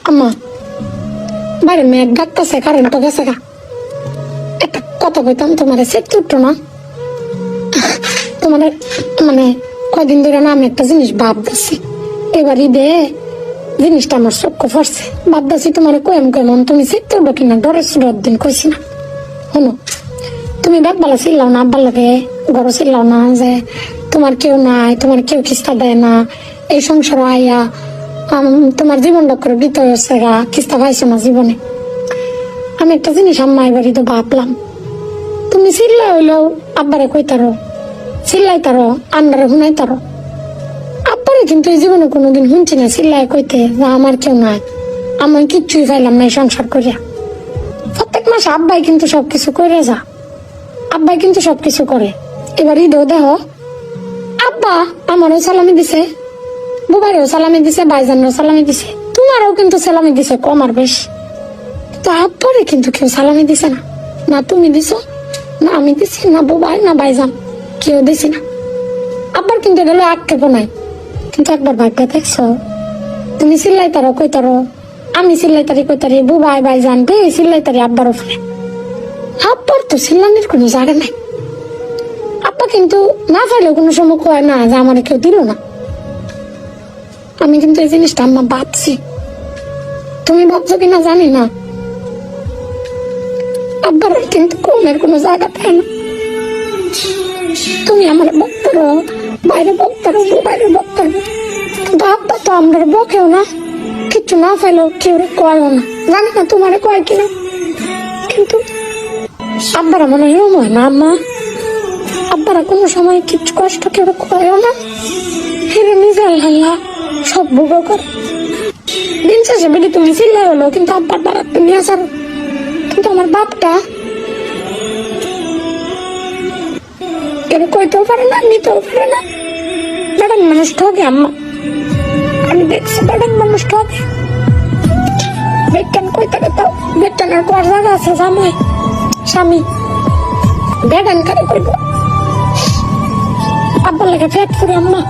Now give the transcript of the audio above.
আম্মা বাইরে মেঘ ডাকতেছে, কারেন্ট গেছে গা। একটা কথা কইতাম তোমার, সেটে উঠতো না তোমার, মানে কয়দিন ধরে না আমি একটা জিনিস ভাবতেছি। এবার ঈদে জিনিসটা আমার চক্ষু পড়ছে, ভাবতেছি তোমার কয়েম কেমন তুমি সেটে উঠবো কিনা, ডরের সুরের দিন কইছি না। শোনো, তুমি বেলা চিল্লাও না আব্বার লাগে, ঘর চিল্লাও না যে তোমার কেউ নাই, তোমার কেউ কিস্তা দেয় না, এই সংসার আইয়া তোমার জীবনটা করে দিতে হচ্ছে গা, কিস্তা পাইছো না জীবনে। আমি একটা জিনিস আম্মা এবারই তো ভাবলাম, তুমি চিল্লা হইলেও আব্বারে কইতারো, চিল্লাই তারো, আন্ডারে শুনাই তারো। আব্বারে কিন্তু এই জীবনে কোনোদিন শুনছি না চিল্লায় কইতে যে আমার কেউ নাই, আমি কিচ্ছুই পাইলাম না এই সংসার করিয়া। প্রত্যেক মাসে আব্বাই কিন্তু সবকিছু করে যা, আব্বাই কিন্তু সবকিছু করে। এবার ঈদও দেহ আব্বা আমারও সালামি দিছে, বুবাইরও সালামি দিছে, ভাইজানেরও সালামি দিছে, তোমারও কিন্তু সালামি দিছে কম আর বেশ। তো আব্বারে কিন্তু কেউ সালামি দিছে না, না তুমি দিছো, না আমি দিছি, না বুবাই, না ভাইজান, কেউ দিছি না। আব্বার কিন্তু গেল আক্ষেপ নাই, কিন্তু একবার ভাগ্য দেখছো, তুমি চিল্লাই তারো কই তারো, আমি চিল্লাই তারি কই তারি, বুবাই ভাইজান বে চিল্লাই তারি আব্বার উপরে। আব্বার তো চিল্লানির কোনো জায়গা নাই। আব্বা কিন্তু না পাইলেও কোনো সময় কয় না যে আমার কেউ দিল না। আমি কিন্তু এই জিনিসটা আম্মা ভাবছি, তুমি ভাবছো কিনা জানি না। আব্বার কিন্তু কমের কোনো জায়গা পায় না। তুমি আমার বক্তারো, বাইরে বক্তারো, বাইরে বক্তারো, কিন্তু আব্বা তো আমরা বকেও না, কিচ্ছু না পাইলেও কেউ কয়ও না। জানি না তোমারে কয় কিনা, কিন্তু আব্বারা মনে হয় না আম্মা, আব্বারা কোনো সময় কিছু কষ্ট কেউ কয়ও না, ফিরে নিজে আল্লাহ সব ভোগ করে। দিন শেষে বেটি তুমি চিল্লাই হলো, কিন্তু আব্বার দ্বারা তুমি আসার, কিন্তু আমার বাপটা কেউ কইতেও পারে না, নিতেও পারে না। বেড়ান মানুষ ঠকে আম্মা, আমি দেখছি বেড়ান মানুষ ঠকে। বেটান কইতে গেতাও, বেটানের কর জায়গা আছে জামাই স্বামী, বেড়ান কারে কইব আব্বার লেগে ফেট ফুরে আম্মা।